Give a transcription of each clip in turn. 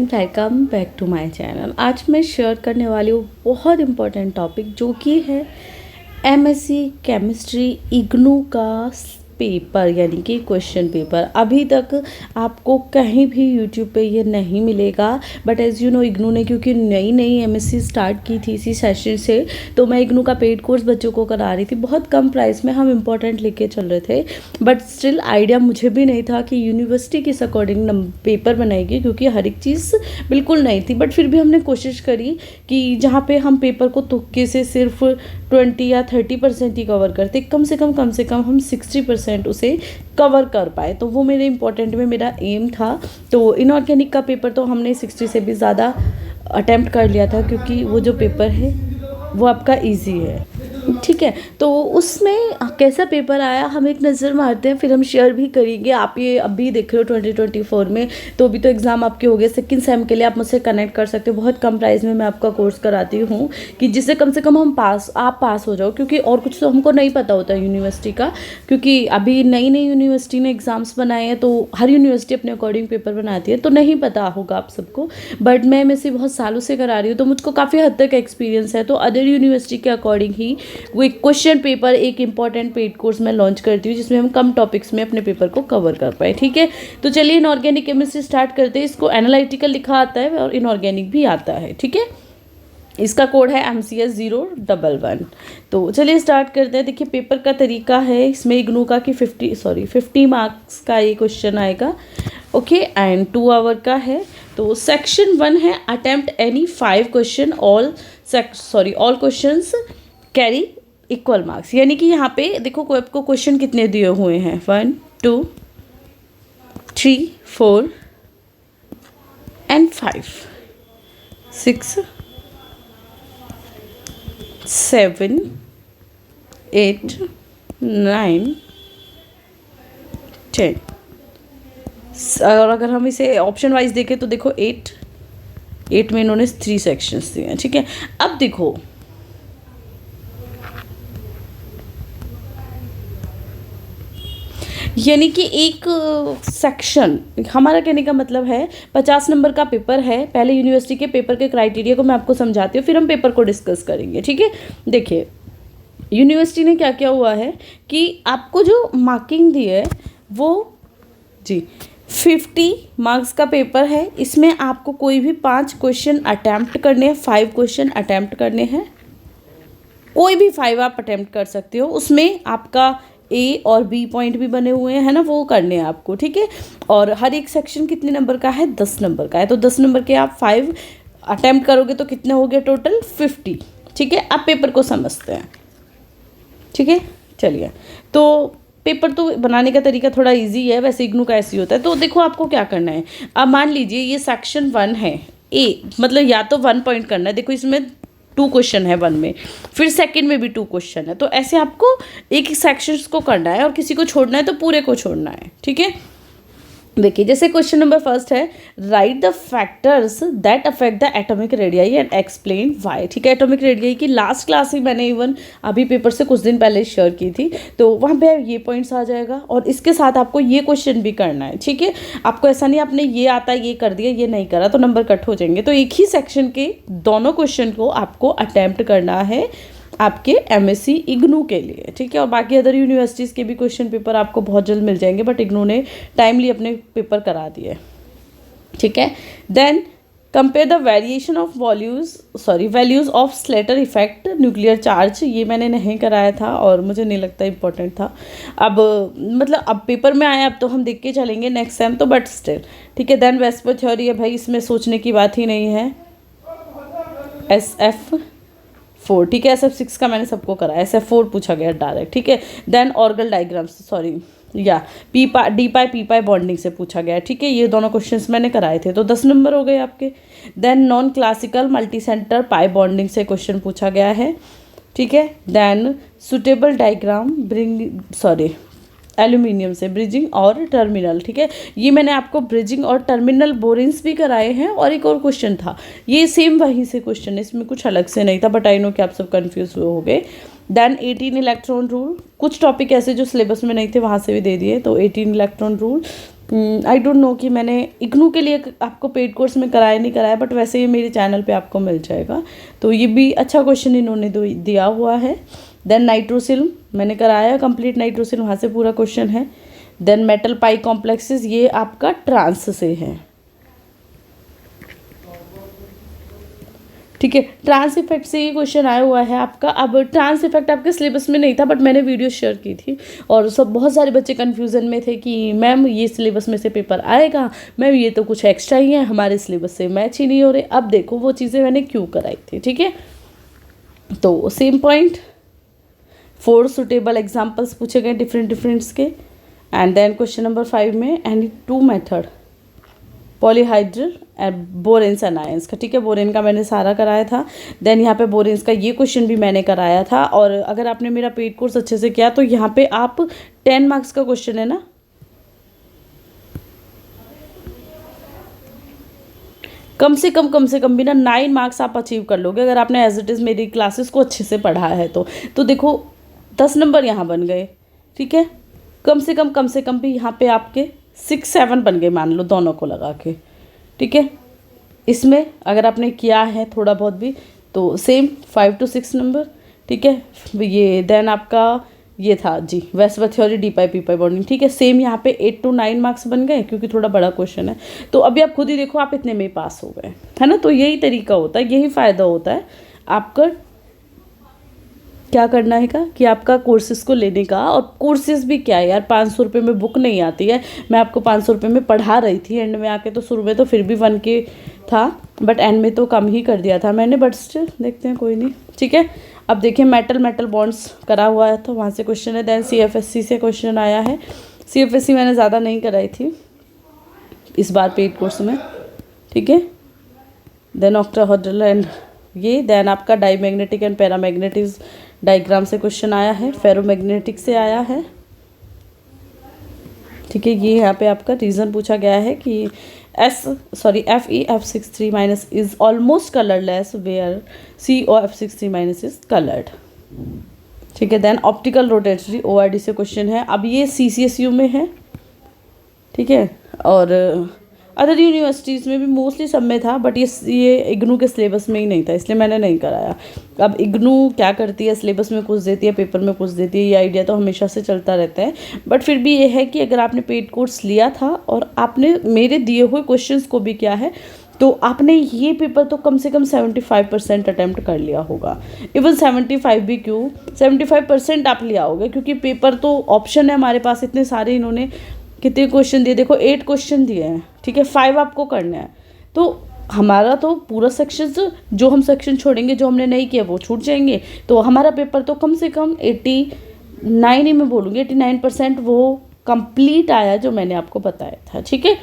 Welcome back to my channel. आज मैं share करने वाली हूँ बहुत इम्पोर्टेंट टॉपिक जो कि है एमएससी केमिस्ट्री इग्नू का पेपर यानी कि क्वेश्चन पेपर। अभी तक आपको कहीं भी यूट्यूब पे ये नहीं मिलेगा, but as you know IGNOU ने क्योंकि नई नई एमएससी स्टार्ट की थी इसी सेशन से, तो मैं इग्नू का पेड कोर्स बच्चों को करा रही थी। बहुत कम प्राइस में हम इम्पोर्टेंट लेके चल रहे थे, बट स्टिल आइडिया मुझे भी नहीं था कि यूनिवर्सिटी किस अकॉर्डिंग पेपर बनाएगी, क्योंकि हर एक चीज़ बिल्कुल नहीं थी। बट फिर भी हमने कोशिश करी कि जहाँ पे हम पेपर को तुक्के से सिर्फ 20 या 30% ही कवर करते, कम से कम हम 60% उसे कवर कर पाए। तो वो मेरे इम्पोर्टेंट में मेरा एम था। तो इनऑर्गेनिक का पेपर तो हमने 60 से भी ज़्यादा अटेम्प्ट कर लिया था, क्योंकि वो जो पेपर है वो आपका इजी है, ठीक है। तो उसमें कैसा पेपर आया हम एक नज़र मारते हैं, फिर हम शेयर भी करेंगे। आप ये अभी देख रहे हो 2024 में, तो अभी तो एग्ज़ाम आपके हो गए। सेकंड सेम के लिए आप मुझसे कनेक्ट कर सकते हो। बहुत कम प्राइस में मैं आपका कोर्स कराती हूँ कि जिससे कम से कम आप पास हो जाओ, क्योंकि और कुछ तो हमको नहीं पता होता यूनिवर्सिटी का, क्योंकि अभी नई नई यूनिवर्सिटी ने एग्ज़ाम्स बनाए हैं। तो हर यूनिवर्सिटी अपने अकॉर्डिंग पेपर बनाती है, तो नहीं पता होगा आप सबको। बट मैं से बहुत सालों से करा रही हूँ, तो मुझको काफ़ी हद तक एक्सपीरियंस है। तो अदर यूनिवर्सिटी के अकॉर्डिंग ही वो एक क्वेश्चन पेपर, एक इंपॉर्टेंट पेड कोर्स मैं लॉन्च करती हूँ, जिसमें हम कम टॉपिक्स में अपने पेपर को कवर कर पाए, ठीक है। तो चलिए इनऑर्गेनिक केमिस्ट्री स्टार्ट करते हैं। इसको एनालिटिकल लिखा आता है और इनऑर्गेनिक भी आता है, ठीक है। इसका कोड है MCS 011। तो चलिए स्टार्ट करते हैं। देखिए पेपर का तरीका है, इसमें इग्नू का कि 50 मार्क्स का ये क्वेश्चन आएगा, ओके, एंड 2 आवर का है। तो सेक्शन 1 है attempt any 5 question, all questions carry equal marks. यानी कि यहाँ पे देखो आपको क्वेश्चन कितने दिए हुए हैं, 1 2 3 4 एंड 5 6 7 8 9 10। और अगर हम इसे ऑप्शन वाइज देखें तो देखो 8 में इन्होंने 3 सेक्शंस दिए हैं, ठीक है। अब देखो यानी कि एक सेक्शन, हमारा कहने का मतलब है 50 नंबर का पेपर है। पहले यूनिवर्सिटी के पेपर के क्राइटेरिया को मैं आपको समझाती हूँ, फिर हम पेपर को डिस्कस करेंगे, ठीक है। देखिए यूनिवर्सिटी ने क्या क्या हुआ है कि आपको जो मार्किंग दी है वो 50 मार्क्स का पेपर है। इसमें आपको कोई भी 5 क्वेश्चन अटैम्प्ट करने हैं, 5 क्वेश्चन अटैम्प्ट करने हैं। कोई भी 5 आप अटैम्प्ट कर सकते हो। उसमें आपका A और B पॉइंट भी बने हुए हैं ना, वो करने हैं आपको, ठीक है। और हर एक सेक्शन कितने नंबर का है, 10 नंबर का है। तो 10 नंबर के आप 5 अटैम्प्ट करोगे तो कितने हो गए टोटल, 50, ठीक है। अब पेपर को समझते हैं, ठीक है। चलिए, तो पेपर तो बनाने का तरीका थोड़ा इजी है, वैसे इग्नू का ऐसे ही होता है। तो देखो आपको क्या करना है। अब मान लीजिए ये सेक्शन 1 है, A मतलब या तो 1 पॉइंट करना है। देखो इसमें 2 क्वेश्चन है 1 में, फिर सेकंड में भी 2 क्वेश्चन है। तो ऐसे आपको एक एक सेक्शंस को करना है, और किसी को छोड़ना है तो पूरे को छोड़ना है, ठीक है। देखिए जैसे क्वेश्चन नंबर 1 है, right the factors that affect the atomic radii and explain why, ठीक है। एटॉमिक रेडियाई की लास्ट क्लास ही मैंने इवन अभी पेपर से कुछ दिन पहले शेयर की थी, तो वहाँ पे ये पॉइंट्स आ जाएगा। और इसके साथ आपको ये क्वेश्चन भी करना है, ठीक है। आपको ऐसा नहीं आपने ये आता है ये कर दिया ये नहीं करा तो नंबर कट हो जाएंगे। तो एक ही सेक्शन के दोनों क्वेश्चन को आपको अटैम्प्ट करना है आपके MSc इग्नू के लिए, ठीक है। और बाकी अदर यूनिवर्सिटीज़ के भी क्वेश्चन पेपर आपको बहुत जल्द मिल जाएंगे, बट इग्नू ने टाइमली अपने पेपर करा दिए, ठीक है। Then compare the variation of values of Slater effect nuclear charge. ये मैंने नहीं कराया था और मुझे नहीं लगता इंपॉर्टेंट था। अब मतलब अब पेपर में आया, अब तो हम देख के चलेंगे नेक्स्ट टाइम, तो बट स्टिल ठीक है। देन वेस्पर थ्योरी है भाई, इसमें सोचने की बात ही नहीं है। SF4, ठीक है। SF6 का मैंने सबको करा, SF4 पूछा गया डायरेक्ट, ठीक है। देन ऑर्गल डायग्राम्स डी पाई पी पाई बॉन्डिंग से पूछा गया, ठीक है। ये दोनों क्वेश्चंस मैंने कराए थे, तो 10 नंबर हो गए आपके। Then non classical multi centre pi bonding से क्वेश्चन पूछा गया है, ठीक है। देन सुटेबल डायग्राम एल्यूमिनियम से ब्रिजिंग और टर्मिनल, ठीक है। ये मैंने आपको ब्रिजिंग और टर्मिनल बोरिंग्स भी कराए हैं। और एक और क्वेश्चन था, ये सेम वहीं से क्वेश्चन है, इसमें कुछ अलग से नहीं था, बट आई नो कि आप सब कंफ्यूज हो गए। देन 18 इलेक्ट्रॉन रूल, कुछ टॉपिक ऐसे जो सिलेबस में नहीं थे वहाँ से भी दे दिए, तो 18 electron rule. I don't know कि मैंने इग्नू के लिए आपको पेड कोर्स में कराया नहीं कराया, बट वैसे ये मेरे चैनल पे आपको मिल जाएगा, तो ये भी अच्छा क्वेश्चन इन्होंने दिया हुआ है। देन नाइट्रोसिल मैंने कराया कंप्लीट नाइट्रोसिल, वहाँ से पूरा क्वेश्चन है। देन मेटल पाई कॉम्प्लेक्सेस, ये आपका ट्रांस से है, ठीक है। ट्रांस इफेक्ट से ये क्वेश्चन आया हुआ है आपका। अब ट्रांस इफेक्ट आपके सिलेबस में नहीं था, बट मैंने वीडियो शेयर की थी और सब बहुत सारे बच्चे कन्फ्यूज़न में थे कि मैम ये सिलेबस में से पेपर आएगा, मैम ये तो कुछ एक्स्ट्रा ही है, हमारे सिलेबस से मैच ही नहीं हो रहे। अब देखो वो चीज़ें मैंने क्यों कराई थी, ठीक है। तो सेम पॉइंट, 4 सुटेबल एग्जाम्पल्स पूछे गए डिफरेंट्स के। एंड देन क्वेश्चन नंबर 5 में and 2 method polyhedral बोरेन्स and ions का, ठीक है। बोरेन का मैंने सारा कराया था। देन यहाँ पे बोरेन्स का ये क्वेश्चन भी मैंने कराया था, और अगर आपने मेरा पेड कोर्स अच्छे से किया तो यहाँ पे आप 10 मार्क्स का क्वेश्चन है ना, कम से कम भी ना 9 मार्क्स आप अचीव कर लोगे अगर आपने एज इट इज़ मेरी क्लासेस को अच्छे से पढ़ा है तो देखो 10 नंबर यहाँ बन गए, ठीक है। कम से कम भी यहाँ पे आपके 6-7 बन गए, मान लो दोनों को लगा के, ठीक है। इसमें अगर आपने किया है थोड़ा बहुत भी तो सेम 5 to 6 नंबर, ठीक है। ये देन आपका ये था जी वेस्टर थ्योरी डी पाई पी पाई बॉन्डिंग, ठीक है। सेम यहाँ पे 8 to 9 मार्क्स बन गए क्योंकि थोड़ा बड़ा क्वेश्चन है। तो अभी आप खुद ही देखो आप इतने में पास हो गए, है ना। तो यही तरीका होता है, यही फ़ायदा होता है आपका क्या करना है का कि आपका कोर्सेज़ को लेने का। और कोर्सेज़ भी क्या है यार, 500 रुपये में बुक नहीं आती है। मैं आपको 500 रुपये में पढ़ा रही थी, एंड में आके तो शुरू में तो फिर भी 1K था, बट एंड में तो कम ही कर दिया था मैंने, बट स्टिल देखते हैं, कोई नहीं, ठीक है। अब देखिए मेटल बॉन्ड्स करा हुआ है तो वहाँ से क्वेश्चन है। देन CFSC से क्वेश्चन आया है। CFSC मैंने ज़्यादा नहीं कराई थी इस बार पेड कोर्स में, ठीक है। देन ऑक्टाहेड्रल एंड ये, देन आपका डाईमैग्नेटिक एंड पैरामैग्नेटिक डायग्राम से क्वेश्चन आया है, फेरोमैग्नेटिक से आया है, ठीक है। ये यहाँ पे आपका रीज़न पूछा गया है कि FeF63- is almost colourless where COF63- is coloured, ठीक है। देन ऑप्टिकल रोटेटरी ORD से क्वेश्चन है। अब ये CCSU में है, ठीक है, और अदर यूनिवर्सिटीज़ में भी मोस्टली सब में था, बट ये इग्नू के सिलेबस में ही नहीं था, इसलिए मैंने नहीं कराया। अब इग्नू क्या करती है, सिलेबस में कुछ देती है, पेपर में कुछ देती है, ये आइडिया तो हमेशा से चलता रहता है। बट फिर भी ये है कि अगर आपने पेड कोर्स लिया था और आपने मेरे दिए हुए क्वेश्चंस को भी किया है तो आपने ये पेपर तो कम से कम 75% अटैम्प्ट कर लिया होगा। इवन 75 भी क्यों, 75% आप ले आओगे, क्योंकि पेपर तो ऑप्शन है हमारे पास इतने सारे। इन्होंने कितने क्वेश्चन दिए, देखो 8 क्वेश्चन दिए हैं, ठीक है। 5 आपको करना है, तो हमारा तो पूरा सेक्शन, जो हम सेक्शन छोड़ेंगे जो हमने नहीं किया वो छूट जाएंगे, तो हमारा पेपर तो कम से कम 89 ही मैं बोलूँगी, 89% वो कंप्लीट आया जो मैंने आपको बताया था, ठीक है।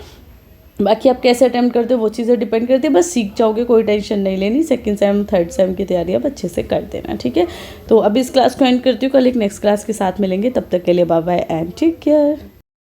बाकी आप कैसे अटैम्प्ट करते हो वो चीज़ें डिपेंड करती है, बस सीख जाओगे, कोई टेंशन नहीं लेनी। 2nd सेम 3rd सेम की तैयारी आप अच्छे से कर देना, ठीक है। तो अभी इस क्लास को एंड करती हूँ, कल एक नेक्स्ट क्लास के साथ मिलेंगे, तब तक के लिए bye bye and take care.